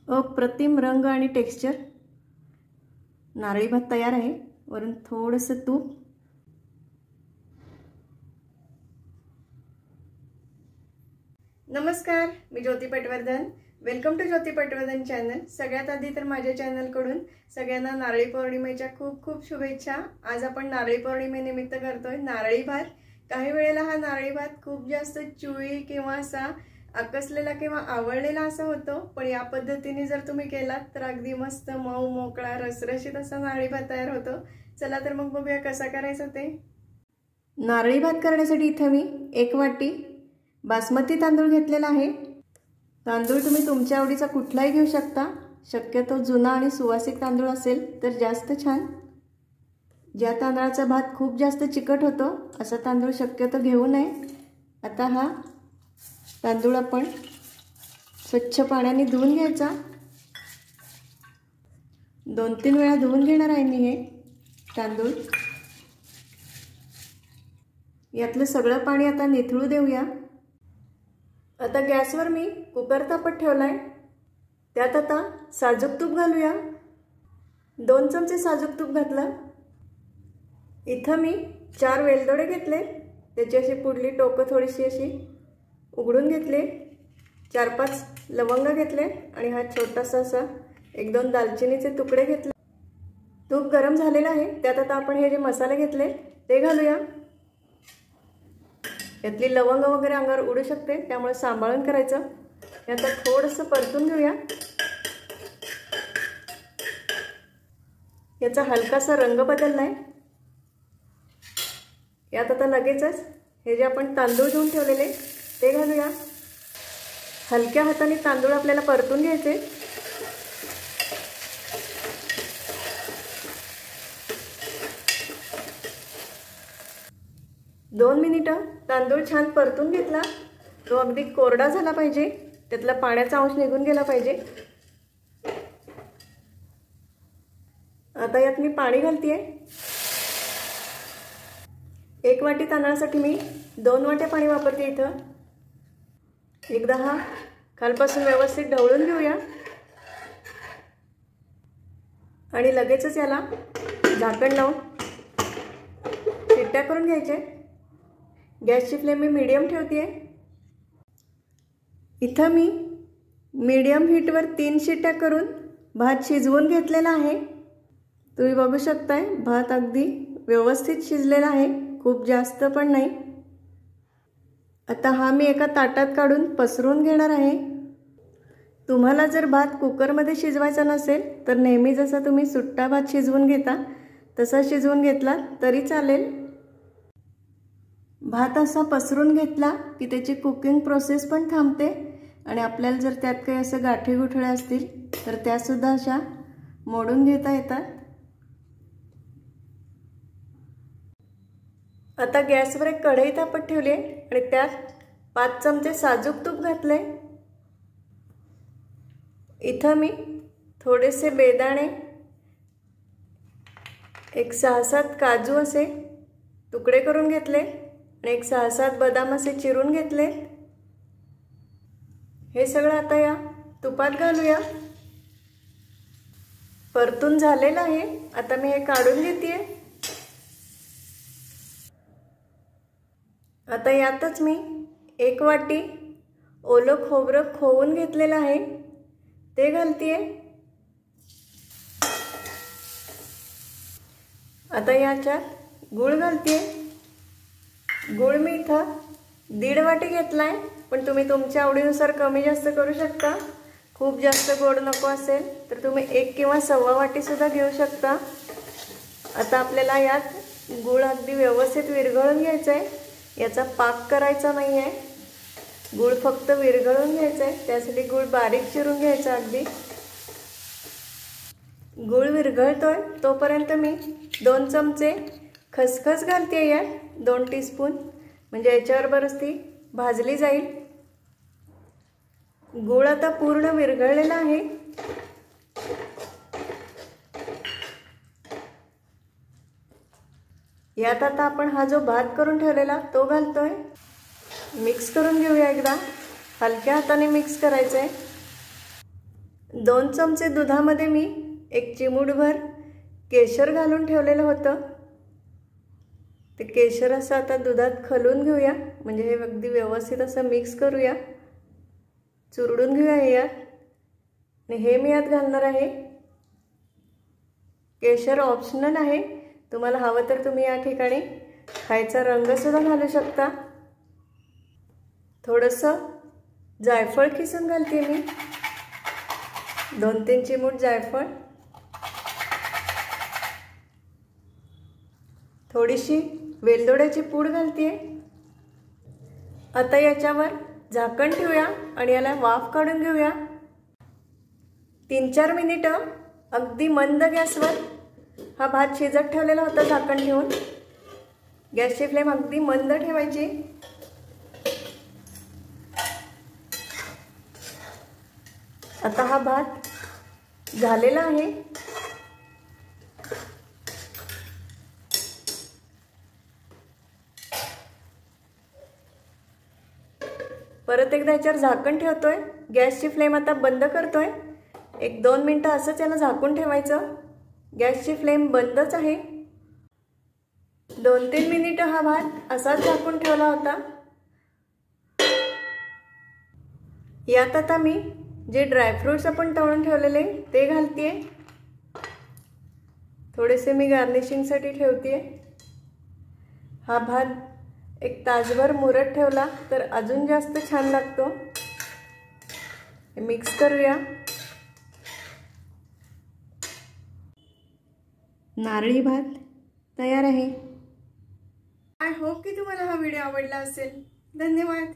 अप्रतिम रंग आणि टेक्स्चर। नारळी भात तयार आहे। वरून थोडंसं तूप। नमस्कार, मी Jyoti Patwardhan. Welcome to Jyoti Patwardhan channel. सगळ्यात आधी तर माझ्या चॅनलकडून सगळ्यांना नारळी पौर्णिमेच्या खूप खूप शुभेच्छा। आज आपण नारळी पौर्णिमेनिमित्त करतोय नारळी भात। काही वेळेला हा नारळी भात खूप जास्त चुई किंवा असा आकसलेला किंवा आवळलेला असा होतो, पण या पद्धतीने जर तुम्ही केलात तर अगदी मस्त मऊ मोकळा रसरशीत असा नारळी भात तयार होतो। चला तर मग बघूया कसा करायचा ते। नारळी भात करण्यासाठी इथे मी 1 वाटी बासमती तांदूळ घेतलेला आहे। तांदूळ तुम्ही तुमच्या आवडीचा कुठलाही घेऊ शकता। शक्यतो जुना आणि सुवासिक तांदूळ असेल तर जास्त छान। ज्या तांदळाचा भात खूप जास्त चिकट होतो असा तांदूळ शक्यतो घेऊ नये। आता हा तांदूळ आपण स्वच्छ पाण्याने धुवून घ्यायचा। 2-3 वेळा धुवून घेणार आहे मी हे तांदूळ। यातलं सगळं पाणी आता निथळू देऊया। आता गॅसवर मी कुकर तापत ठेवलाय। त्यात आता साजूक तूप घालूया। 2 चमचे साजूक तूप घातलं। इथं मी 4 वेलदोडे घेतले। त्याची अशी पुढली टोकं थोडीशी अशी उघडून घेतले। 4-5 लवंग घेतले आणि हा छोटासा असा 1-2 दालचिनीचे तुकडे घेतले। तूप गरम झालेलं आहे। त्यात आता आपण हे जे मसाले घेतले ते घालूया। यातली लवंग वगैरे अंगावर उडू शकते, त्यामुळे सांभाळून करायचं। यात थोडंसं परतून घेऊया। याचा हलकासा रंग बदललाय। यात आता लगेचच हे जे आपण तांदूळ धुवून ठेवलेले ते घालूया। हलक्या हाताने तांदूळ आपल्याला परतून घ्यायचे। दोन मिनिटं तांदूळ छान परतून घेतला। तो अगदी कोरडा झाला पाहिजे, त्यातला पाण्याचा अंश निघून गेला पाहिजे। आता यात मी पाणी घालतेय। 1 वाटी तांदळासाठी मी 2 वाट्या पाणी वापरते इथं। एकदा हा खालपासून व्यवस्थित ढवळून घेऊया आणि लगेचच याला झाकण लावून शिट्ट्या करून घ्यायचे। गॅसची फ्लेम मी मीडियम ठेवतेय। इथं मी मीडियम हीटवर 3 शिट्ट्या करून भात शिजवून घेतलेला आहे। तुम्ही बघू शकताय भात अगदी व्यवस्थित शिजलेला आहे, खूप जास्त पण नाही। आता हा मी एका ताटात काढून पसरून घेणार आहे। तुम्हाला जर भात कुकरमध्ये शिजवायचा नसेल तर नेहमी जसा तुम्ही सुट्टा भात शिजवून घेता तसा शिजवून घेतला तरी चालेल। भात असा पसरून घेतला की त्याची कुकिंग प्रोसेस पण थांबते आणि आपल्याला जर त्यात काही असं गाठी गुठळ्या असतील तर त्या सुद्धा अशा मोडून घेता येतात। आता गॅसवर एक कढई तापत ठेवली आणि त्यात 5 चमचे साजूक तूप घातले। इथं मी थोडेसे बेदाणे, एक 6-7 काजू असे तुकडे करून घेतले आणि एक 6-7 बदाम असे चिरून घेतले। हे सगळं आता या तुपात घालूया। परतून झालेलं आहे। आता मी हे काढून घेतेय। आता यातच मी 1 वाटी ओलं खोबरं खोवून घेतलेलं आहे ते घालतेय। आता याच्यात गूळ घालतेय। गूळ मी इथं 1.5 वाटी घेतलाय, पण तुम्ही तुमच्या आवडीनुसार कमी जास्त करू शकता। खूप जास्त गोड नको असेल तर तुम्ही 1 किंवा 1.25 वाटी सुद्धा घेऊ शकता। आता आपल्याला यात गूळ अगदी व्यवस्थित विरघळून घ्यायचा आहे। याचा पाक करायचा नाही आहे, गूळ फक्त विरघळून घ्यायचा आहे। त्यासाठी गूळ बारीक चिरून घ्यायचा अगदी। गूळ विरघळतोय तोपर्यंत मी 2 चमचे खसखस घालते यात, 2 टीस्पून, म्हणजे याच्यावर बरंच ती भाजली जाईल। गूळ आता पूर्ण विरघळलेला आहे। यात आता आपण हा जो भात करून ठेवलेला तो घालतोय। मिक्स करून घेऊया एकदा। हलक्या हाताने मिक्स करायचं आहे। 2 चमचे दुधामध्ये मी 1 चिमूटभर केशर घालून ठेवलेलं होतं। ते केशर असं आता दुधात खलून घेऊया, म्हणजे हे अगदी व्यवस्थित असं मिक्स करूया, चुरडून घेऊया यात। आणि हे मी यात घालणार आहे। केशर ऑप्शनल आहे, तुम्हाला हवं तर तुम्ही या ठिकाणी खायचा रंग सुद्धा घालू शकता। थोडंसं जायफळ किसून घालते मी, 2-3 चिमूट जायफळ, थोडीशी वेलदोड्याची पूड घालते। आता याच्यावर झाकण ठेवूया आणि याला वाफ काढून घेऊया। 3-4 मिनिटं अगदी मंद गॅसवर हा भात शिजत ठेवलेला होता झाकण ठेवून। गॅसची फ्लेम अगदी मंद ठेवायची। आता हा भात झालेला आहे। परत एकदा याच्यावर झाकण ठेवतोय, गॅसची फ्लेम आता बंद करतोय। 1-2 मिनिटं असंच याला झाकून ठेवायचं, गॅसची फ्लेम बंदच आहे। 2-3 मिनिटं हा भात असाच झाकून ठेवला होता। यात आता मी जे ड्रायफ्रूट्स आपण तळून ठेवलेले ते घालते। थोडेसे मी गार्निशिंगसाठी ठेवते। हा भात 1 तासभर मुरत ठेवला तर अजून जास्त छान लागतो। मिक्स करूया। नारळी भात तयार आहे। आय होप की तुम्हाला हा व्हिडिओ आवडला असेल। धन्यवाद।